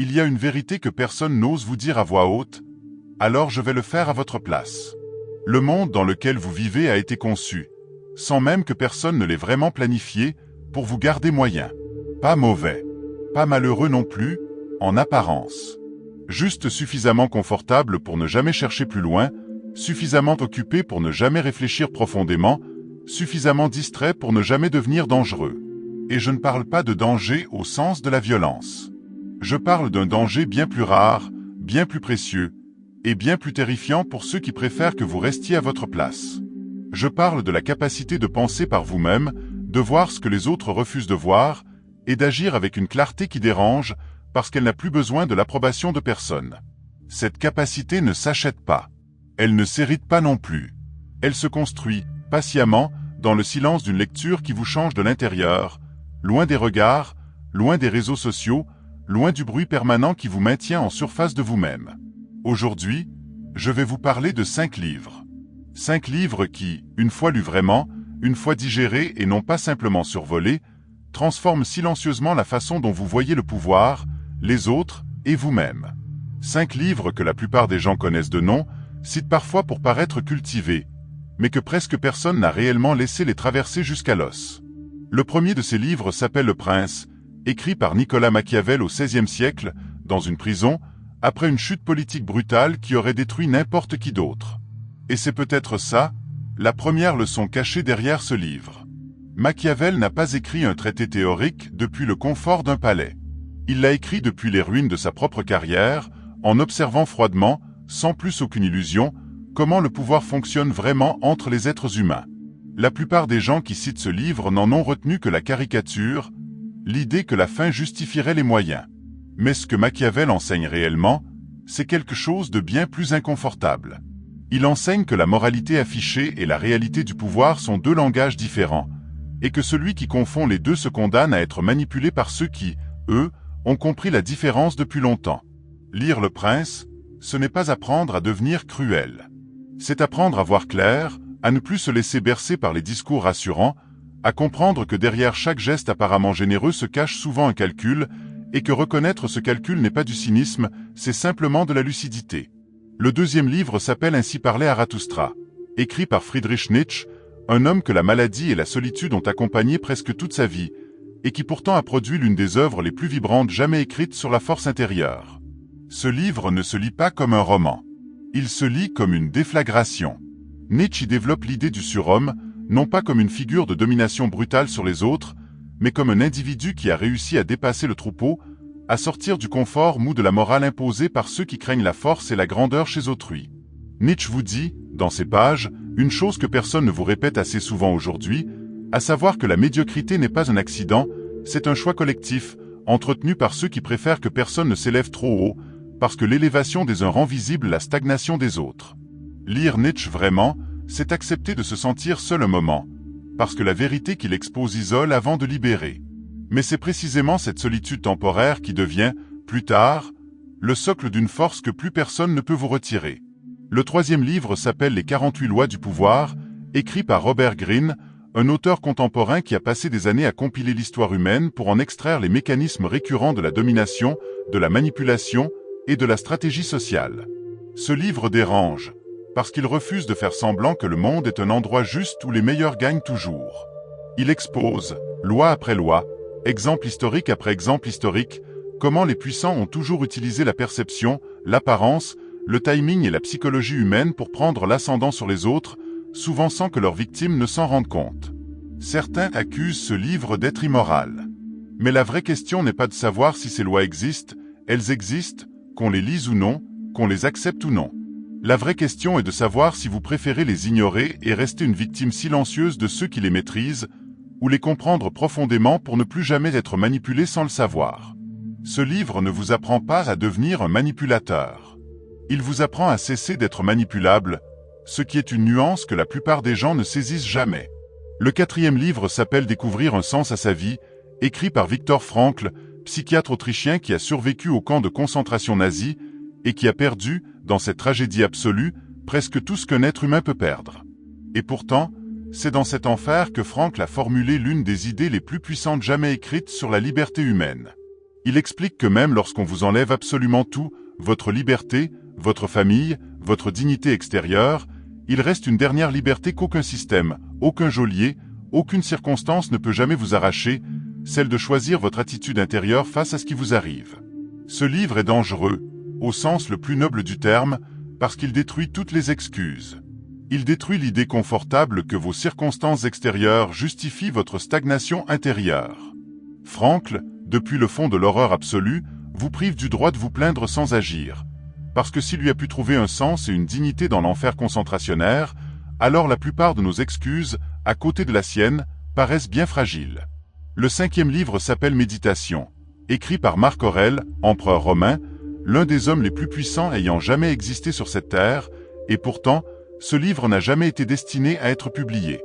Il y a une vérité que personne n'ose vous dire à voix haute, alors je vais le faire à votre place. Le monde dans lequel vous vivez a été conçu, sans même que personne ne l'ait vraiment planifié, pour vous garder moyen. Pas mauvais, pas malheureux non plus, en apparence. Juste suffisamment confortable pour ne jamais chercher plus loin, suffisamment occupé pour ne jamais réfléchir profondément, suffisamment distrait pour ne jamais devenir dangereux. Et je ne parle pas de danger au sens de la violence. Je parle d'un danger bien plus rare, bien plus précieux, et bien plus terrifiant pour ceux qui préfèrent que vous restiez à votre place. Je parle de la capacité de penser par vous-même, de voir ce que les autres refusent de voir, et d'agir avec une clarté qui dérange, parce qu'elle n'a plus besoin de l'approbation de personne. Cette capacité ne s'achète pas. Elle ne s'hérite pas non plus. Elle se construit, patiemment, dans le silence d'une lecture qui vous change de l'intérieur, loin des regards, loin des réseaux sociaux, loin du bruit permanent qui vous maintient en surface de vous-même. Aujourd'hui, je vais vous parler de 5 livres. 5 livres qui, une fois lus vraiment, une fois digérés et non pas simplement survolés, transforment silencieusement la façon dont vous voyez le pouvoir, les autres et vous-même. 5 livres que la plupart des gens connaissent de nom, citent parfois pour paraître cultivés, mais que presque personne n'a réellement laissé les traverser jusqu'à l'os. Le premier de ces livres s'appelle Le Prince, écrit par Nicolas Machiavel au XVIe siècle, dans une prison, après une chute politique brutale qui aurait détruit n'importe qui d'autre. Et c'est peut-être ça, la première leçon cachée derrière ce livre. Machiavel n'a pas écrit un traité théorique depuis le confort d'un palais. Il l'a écrit depuis les ruines de sa propre carrière, en observant froidement, sans plus aucune illusion, comment le pouvoir fonctionne vraiment entre les êtres humains. La plupart des gens qui citent ce livre n'en ont retenu que la caricature, l'idée que la fin justifierait les moyens. Mais ce que Machiavel enseigne réellement, c'est quelque chose de bien plus inconfortable. Il enseigne que la moralité affichée et la réalité du pouvoir sont 2 langages différents, et que celui qui confond les 2 se condamne à être manipulé par ceux qui, eux, ont compris la différence depuis longtemps. Lire Le Prince, ce n'est pas apprendre à devenir cruel. C'est apprendre à voir clair, à ne plus se laisser bercer par les discours rassurants, à comprendre que derrière chaque geste apparemment généreux se cache souvent un calcul, et que reconnaître ce calcul n'est pas du cynisme, c'est simplement de la lucidité. Le deuxième livre s'appelle Ainsi parlait Zarathustra, écrit par Friedrich Nietzsche, un homme que la maladie et la solitude ont accompagné presque toute sa vie, et qui pourtant a produit l'une des œuvres les plus vibrantes jamais écrites sur la force intérieure. Ce livre ne se lit pas comme un roman. Il se lit comme une déflagration. Nietzsche y développe l'idée du surhomme, non pas comme une figure de domination brutale sur les autres, mais comme un individu qui a réussi à dépasser le troupeau, à sortir du confort mou de la morale imposée par ceux qui craignent la force et la grandeur chez autrui. Nietzsche vous dit, dans ces pages, une chose que personne ne vous répète assez souvent aujourd'hui, à savoir que la médiocrité n'est pas un accident, c'est un choix collectif, entretenu par ceux qui préfèrent que personne ne s'élève trop haut, parce que l'élévation des uns rend visible la stagnation des autres. Lire Nietzsche vraiment, c'est accepter de se sentir seul un moment, parce que la vérité qu'il expose isole avant de libérer. Mais c'est précisément cette solitude temporaire qui devient, plus tard, le socle d'une force que plus personne ne peut vous retirer. Le troisième livre s'appelle Les 48 lois du pouvoir, écrit par Robert Greene, un auteur contemporain qui a passé des années à compiler l'histoire humaine pour en extraire les mécanismes récurrents de la domination, de la manipulation et de la stratégie sociale. Ce livre dérange, parce qu'il refuse de faire semblant que le monde est un endroit juste où les meilleurs gagnent toujours. Il expose, loi après loi, exemple historique après exemple historique, comment les puissants ont toujours utilisé la perception, l'apparence, le timing et la psychologie humaine pour prendre l'ascendant sur les autres, souvent sans que leurs victimes ne s'en rendent compte. Certains accusent ce livre d'être immoral. Mais la vraie question n'est pas de savoir si ces lois existent, elles existent, qu'on les lise ou non, qu'on les accepte ou non. La vraie question est de savoir si vous préférez les ignorer et rester une victime silencieuse de ceux qui les maîtrisent, ou les comprendre profondément pour ne plus jamais être manipulé sans le savoir. Ce livre ne vous apprend pas à devenir un manipulateur. Il vous apprend à cesser d'être manipulable, ce qui est une nuance que la plupart des gens ne saisissent jamais. Le quatrième livre s'appelle Découvrir un sens à sa vie, écrit par Viktor Frankl, psychiatre autrichien qui a survécu au camp de concentration nazi et qui a perdu, dans cette tragédie absolue, presque tout ce qu'un être humain peut perdre. Et pourtant, c'est dans cet enfer que Frankl a formulé l'une des idées les plus puissantes jamais écrites sur la liberté humaine. Il explique que même lorsqu'on vous enlève absolument tout, votre liberté, votre famille, votre dignité extérieure, il reste une dernière liberté qu'aucun système, aucun geôlier, aucune circonstance ne peut jamais vous arracher, celle de choisir votre attitude intérieure face à ce qui vous arrive. Ce livre est dangereux, au sens le plus noble du terme, parce qu'il détruit toutes les excuses. Il détruit l'idée confortable que vos circonstances extérieures justifient votre stagnation intérieure. Frankl, depuis le fond de l'horreur absolue, vous prive du droit de vous plaindre sans agir. Parce que s'il lui a pu trouver un sens et une dignité dans l'enfer concentrationnaire, alors la plupart de nos excuses, à côté de la sienne, paraissent bien fragiles. Le 5e livre s'appelle Méditation. Écrit par Marc Aurèle, empereur romain, l'un des hommes les plus puissants ayant jamais existé sur cette terre, et pourtant, ce livre n'a jamais été destiné à être publié.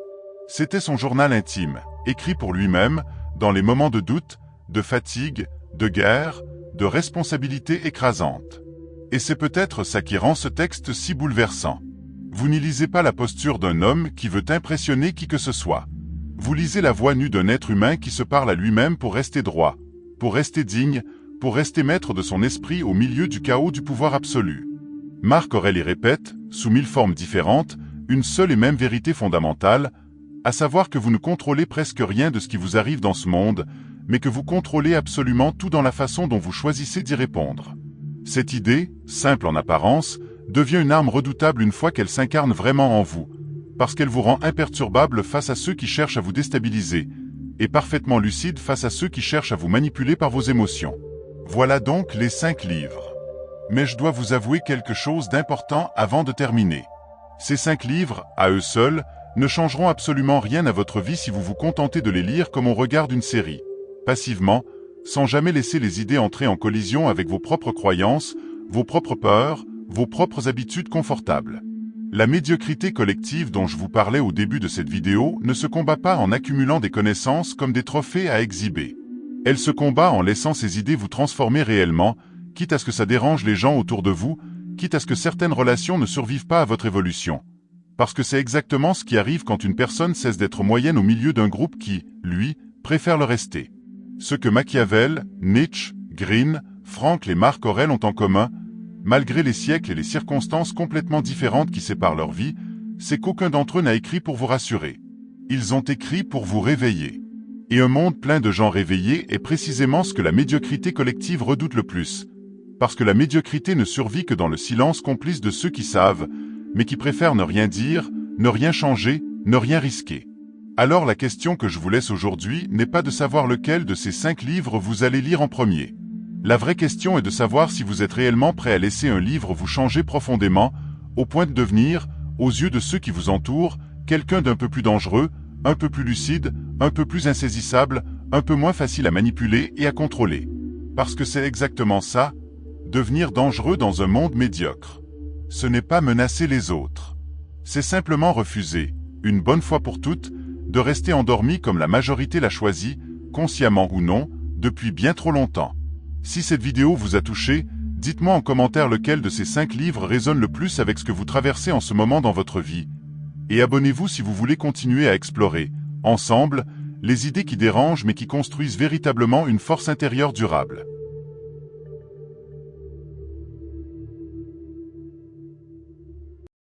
C'était son journal intime, écrit pour lui-même, dans les moments de doute, de fatigue, de guerre, de responsabilité écrasante. Et c'est peut-être ça qui rend ce texte si bouleversant. Vous n'y lisez pas la posture d'un homme qui veut impressionner qui que ce soit. Vous lisez la voix nue d'un être humain qui se parle à lui-même pour rester droit, pour rester digne, pour rester maître de son esprit au milieu du chaos du pouvoir absolu. Marc Aurèle y répète, sous 1000 formes différentes, une seule et même vérité fondamentale, à savoir que vous ne contrôlez presque rien de ce qui vous arrive dans ce monde, mais que vous contrôlez absolument tout dans la façon dont vous choisissez d'y répondre. Cette idée, simple en apparence, devient une arme redoutable une fois qu'elle s'incarne vraiment en vous, parce qu'elle vous rend imperturbable face à ceux qui cherchent à vous déstabiliser, et parfaitement lucide face à ceux qui cherchent à vous manipuler par vos émotions. Voilà donc les 5 livres. Mais je dois vous avouer quelque chose d'important avant de terminer. Ces 5 livres, à eux seuls, ne changeront absolument rien à votre vie si vous vous contentez de les lire comme on regarde une série, passivement, sans jamais laisser les idées entrer en collision avec vos propres croyances, vos propres peurs, vos propres habitudes confortables. La médiocrité collective dont je vous parlais au début de cette vidéo ne se combat pas en accumulant des connaissances comme des trophées à exhiber. Elle se combat en laissant ces idées vous transformer réellement, quitte à ce que ça dérange les gens autour de vous, quitte à ce que certaines relations ne survivent pas à votre évolution. Parce que c'est exactement ce qui arrive quand une personne cesse d'être moyenne au milieu d'un groupe qui, lui, préfère le rester. Ce que Machiavel, Nietzsche, Green, Frankl et Marc Aurèle ont en commun, malgré les siècles et les circonstances complètement différentes qui séparent leur vie, c'est qu'aucun d'entre eux n'a écrit pour vous rassurer. Ils ont écrit pour vous réveiller. Et un monde plein de gens réveillés est précisément ce que la médiocrité collective redoute le plus. Parce que la médiocrité ne survit que dans le silence complice de ceux qui savent, mais qui préfèrent ne rien dire, ne rien changer, ne rien risquer. Alors la question que je vous laisse aujourd'hui n'est pas de savoir lequel de ces 5 livres vous allez lire en premier. La vraie question est de savoir si vous êtes réellement prêt à laisser un livre vous changer profondément, au point de devenir, aux yeux de ceux qui vous entourent, quelqu'un d'un peu plus dangereux, un peu plus lucide, un peu plus insaisissable, un peu moins facile à manipuler et à contrôler. Parce que c'est exactement ça, devenir dangereux dans un monde médiocre. Ce n'est pas menacer les autres. C'est simplement refuser, une bonne fois pour toutes, de rester endormi comme la majorité l'a choisi, consciemment ou non, depuis bien trop longtemps. Si cette vidéo vous a touché, dites-moi en commentaire lequel de ces 5 livres résonne le plus avec ce que vous traversez en ce moment dans votre vie. Et abonnez-vous si vous voulez continuer à explorer, ensemble, les idées qui dérangent mais qui construisent véritablement une force intérieure durable.